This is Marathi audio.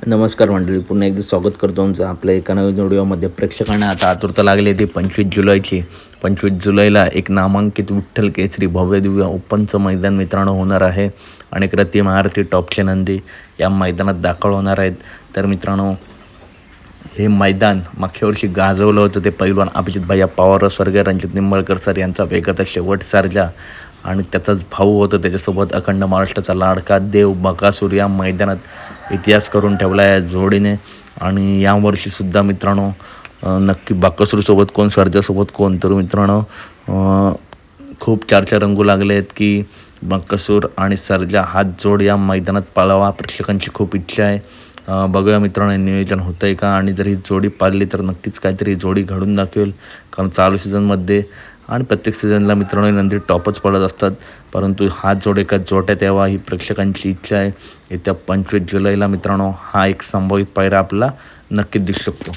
नमस्कार मंडळी, पुन्हा एकदा स्वागत करतो तुमचं आपल्या एका नवीन व्हिडिओमध्ये. प्रेक्षकांना आता आतुरता लागली ती 25 जुलैची. 25 जुलैला एक नामांकित विठ्ठल केसरी भव्य दिव्य ओपनचं मैदान मित्रांनो होणार आहे. अनेक रथी महारथी टॉपचे नंदी या मैदानात दाखल होणार आहेत. तर मित्रांनो, हे मैदान मागच्या वर्षी गाजवलं होतं ते पैलवान अभिजित भैया पवार स्वर्गीय रणजित निंबाळकर सर यांचा वेगाचा शेवट सारजा आणि त्याचाच भाऊ होतं. त्याच्यासोबत अखंड महाराष्ट्राचा लाडका देव बकासूर या मैदानात इतिहास करून ठेवला आहे जोडीने. आणि यावर्षीसुद्धा मित्रांनो नक्की बकासूरसोबत कोण, सर्जासोबत कोण. तर मित्रांनो खूप चर्चा रंगू लागले आहेत की बकासूर आणि सर्जा हात जोड या मैदानात पळावा. प्रेक्षकांची खूप इच्छा आहे. बघूया मित्रांनो नियोजन होतं आहे का, आणि जर ही जोडी पाळली तर नक्कीच काहीतरी जोडी घडून दाखवेल. कारण चालू सीझनमध्ये आणि प्रत्येक सीझनला मित्रांनो नंदी टॉपच पडत असतात, परंतु हा जोड एका जोट्यात यावा ही प्रेक्षकांची इच्छा आहे. येत्या 25 जुलैला मित्रांनो हा एक संभावित पायरा आपला नक्कीच दिसू शकतो.